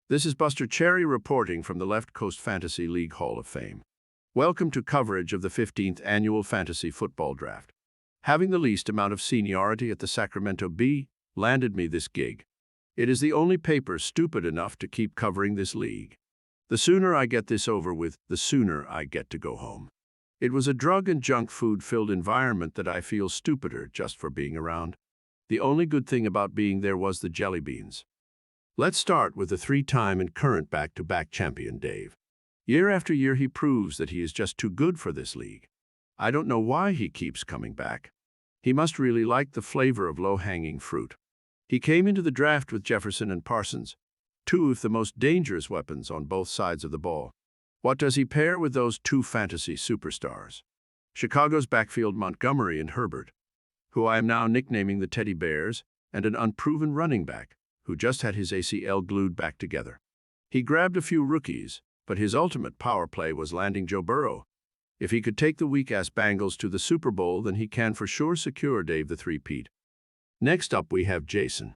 This is Buster Cherry reporting from the Left Coast Fantasy League Hall of Fame. Welcome to coverage of the 15th Annual Fantasy Football Draft. Having the least amount of seniority at the Sacramento Bee landed me this gig. It is the only paper stupid enough to keep covering this league. The sooner I get this over with, the sooner I get to go home. It was a drug and junk food-filled environment that I feel stupider just for being around. The only good thing about being there was the jelly beans. Let's start with the three-time and current back-to-back champion Dave. Year after year he proves that he is just too good for this league. I don't know why he keeps coming back. He must really like the flavor of low-hanging fruit. He came into the draft with Jefferson and Parsons, two of the most dangerous weapons on both sides of the ball. What does he pair with those two fantasy superstars? Chicago's backfield Montgomery and Herbert, who I am now nicknaming the Teddy Bears, and an unproven running back, who just had his ACL glued back together. He grabbed a few rookies, but his ultimate power play was landing Joe Burrow. If he could take the weak-ass Bengals to the Super Bowl, then he can for sure secure Dave the three-peat. Next up we have Jason.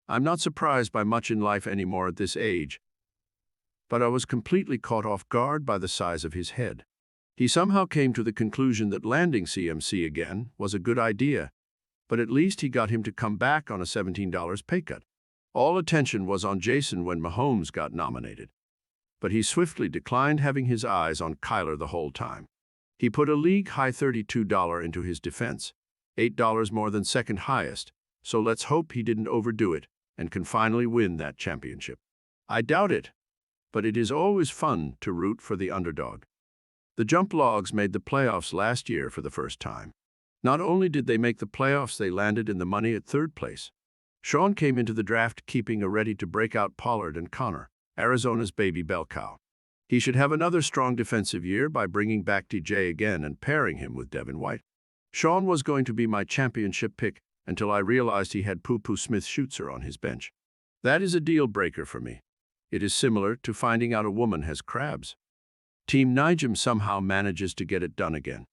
I'm not surprised by much in life anymore at this age, but I was completely caught off guard by the size of his head. He somehow came to the conclusion that landing CMC again was a good idea, but at least he got him to come back on a $17 pay cut. All attention was on Jason when Mahomes got nominated, but he swiftly declined having his eyes on Kyler the whole time. He put a league-high $32 into his defense, $8 more than second highest, so let's hope he didn't overdo it and can finally win that championship. I doubt it, but it is always fun to root for the underdog. The Jump Logs made the playoffs last year for the first time. Not only did they make the playoffs, they landed in the money at third place. Sean came into the draft keeping a ready-to-break-out Pollard and Connor, Arizona's baby bell cow. He should have another strong defensive year by bringing back DJ again and pairing him with Devin White. Sean was going to be my championship pick until I realized he had Poo-Poo Smith-Schuster on his bench. That is a deal-breaker for me. It is similar to finding out a woman has crabs. Team Nigem somehow manages to get it done again.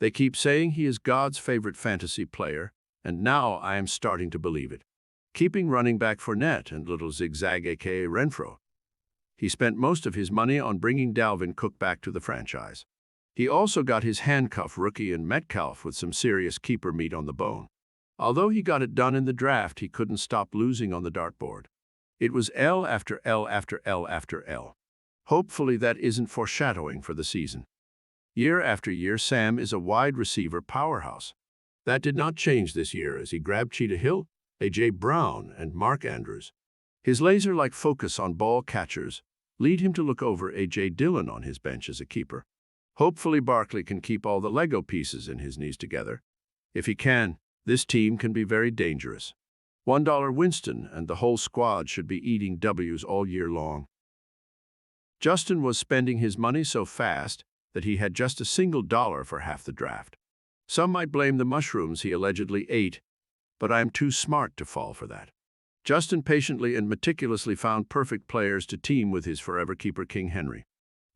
They keep saying he is God's favorite fantasy player, and now I am starting to believe it. Keeping running back Fournette and little zigzag aka Renfro. He spent most of his money on bringing Dalvin Cook back to the franchise. He also got his handcuff rookie in Metcalf with some serious keeper meat on the bone. Although he got it done in the draft, he couldn't stop losing on the dartboard. It was L after L after L after L. Hopefully that isn't foreshadowing for the season. Year after year, Sam is a wide receiver powerhouse. That did not change this year as he grabbed Cheetah Hill, A.J. Brown, and Mark Andrews. His laser-like focus on ball catchers lead him to look over A.J. Dillon on his bench as a keeper. Hopefully Barkley can keep all the Lego pieces in his knees together. If he can, this team can be very dangerous. $1 Winston and the whole squad should be eating W's all year long. Justin was spending his money so fast that he had just a single dollar for half the draft. Some might blame the mushrooms he allegedly ate, but I am too smart to fall for that. Justin patiently and meticulously found perfect players to team with his forever keeper King Henry.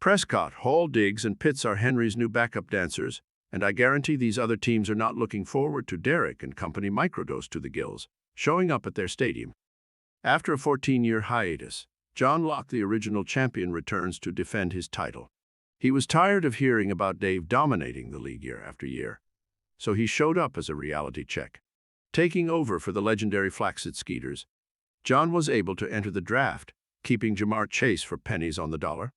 Prescott, Hall, Diggs, and Pitts are Henry's new backup dancers, and I guarantee these other teams are not looking forward to Derek and company microdose to the gills showing up at their stadium. After a 14-year hiatus, John Locke, the original champion, returns to defend his title. He was tired of hearing about Dave dominating the league year after year, so he showed up as a reality check. Taking over for the legendary Flaccid Skeeters, John was able to enter the draft, keeping Jamar Chase for pennies on the dollar.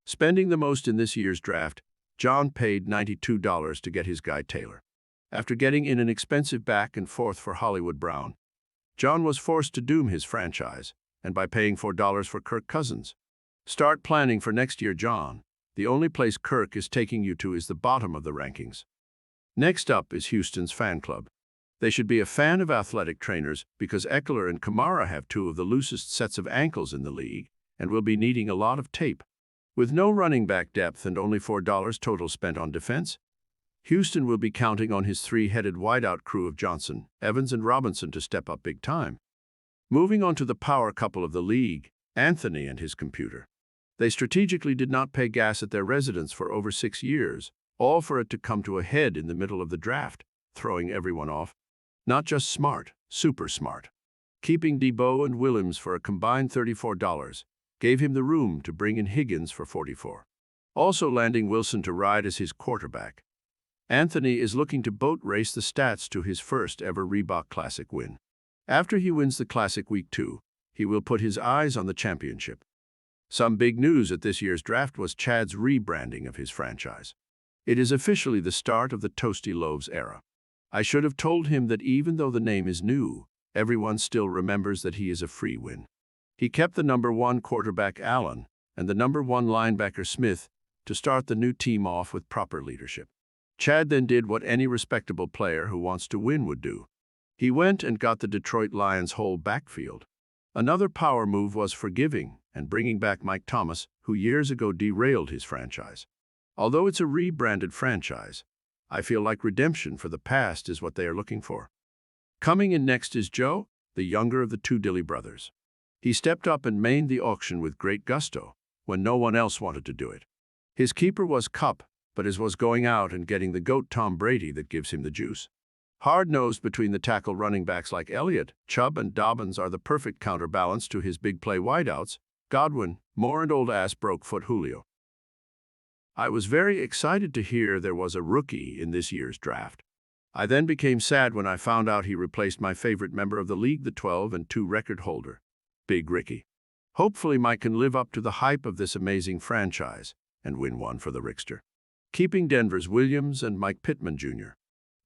Spending the most in this year's draft, John paid $92 to get his guy Taylor. After getting in an expensive back and forth for Hollywood Brown, John was forced to doom his franchise, and by paying $4 for Kirk Cousins. Start planning for next year, John. The only place Kirk is taking you to is the bottom of the rankings. Next up is Houston's fan club. They should be a fan of athletic trainers because Eckler and Kamara have two of the loosest sets of ankles in the league and will be needing a lot of tape. With no running back depth and only $4 total spent on defense, Houston will be counting on his three-headed wideout crew of Johnson, Evans, and Robinson to step up big time. Moving on to the power couple of the league, Anthony and his computer. They strategically did not pay gas at their residence for over 6 years, all for it to come to a head in the middle of the draft, throwing everyone off. Not just smart, super smart. Keeping Debo and Williams for a combined $34, gave him the room to bring in Higgins for 44. Also landing Wilson to ride as his quarterback. Anthony is looking to boat race the stats to his first ever Reebok Classic win. After he wins the Classic Week 2, he will put his eyes on the championship. Some big news at this year's draft was Chad's rebranding of his franchise. It is officially the start of the Toasty Loaves era. I should have told him that even though the name is new, everyone still remembers that he is a free win. He kept the number 1 quarterback Allen and the number 1 linebacker Smith to start the new team off with proper leadership. Chad then did what any respectable player who wants to win would do. He went and got the Detroit Lions' whole backfield. Another power move was forgiving and bringing back Mike Thomas, who years ago derailed his franchise. Although it's a rebranded franchise, I feel like redemption for the past is what they are looking for. Coming in next is Joe, the younger of the 2 Dilly brothers. He stepped up and mained the auction with great gusto when no one else wanted to do it. His keeper was Cup, but it was going out and getting the GOAT Tom Brady that gives him the juice. Hard-nosed between the tackle running backs like Elliott, Chubb, and Dobbins are the perfect counterbalance to his big play wideouts, Godwin, Moore, and old-ass broke-foot Julio. I was very excited to hear there was a rookie in this year's draft. I then became sad when I found out he replaced my favorite member of the league, the 12-2 record holder, Big Ricky. Hopefully Mike can live up to the hype of this amazing franchise and win one for the Rickster. Keeping Denver's Williams and Mike Pittman Jr.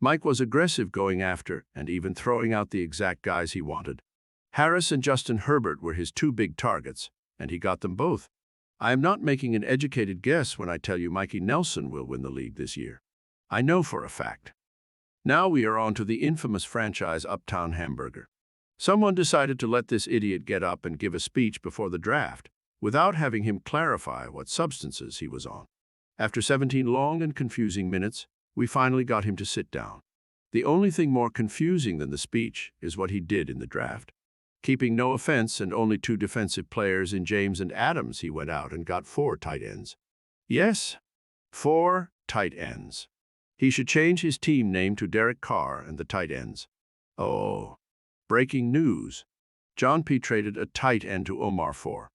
Mike was aggressive going after and even throwing out the exact guys he wanted. Harris and Justin Herbert were his 2 big targets, and he got them both. I am not making an educated guess when I tell you Mikey Nelson will win the league this year. I know for a fact. Now we are on to the infamous franchise Uptown Hamburger. Someone decided to let this idiot get up and give a speech before the draft, without having him clarify what substances he was on. After 17 long and confusing minutes, we finally got him to sit down. The only thing more confusing than the speech is what he did in the draft. Keeping no offense and only 2 defensive players in James and Adams, he went out and got 4 tight ends. Yes, 4 tight ends. He should change his team name to Derek Carr and the tight ends. Oh, breaking news. John P. traded a tight end to Omar for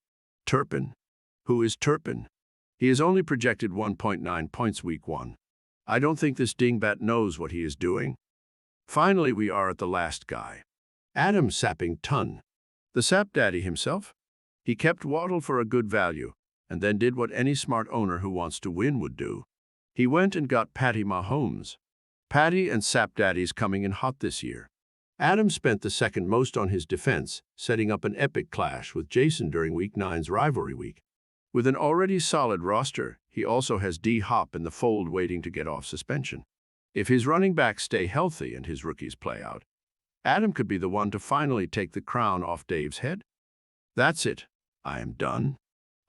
Turpin. Who is Turpin? He is only projected 1.9 points week 1. I don't think this dingbat knows what he is doing. Finally, we are at the last guy. Adam Sappington, the Sap Daddy himself. He kept Waddle for a good value, and then did what any smart owner who wants to win would do. He went and got Patty Mahomes. Patty and Sap Daddy's coming in hot this year. Adam spent the second most on his defense, setting up an epic clash with Jason during Week 9's rivalry week. With an already solid roster, he also has D-Hop in the fold waiting to get off suspension. If his running backs stay healthy and his rookies play out, Adam could be the one to finally take the crown off Dave's head. That's it. I am done.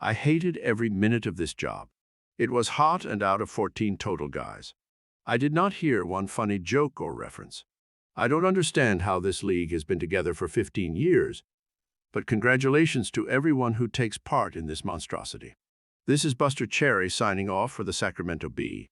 I hated every minute of this job. It was hot and out of 14 total guys. I did not hear one funny joke or reference. I don't understand how this league has been together for 15 years, but congratulations to everyone who takes part in this monstrosity. This is Buster Cherry signing off for the Sacramento Bee.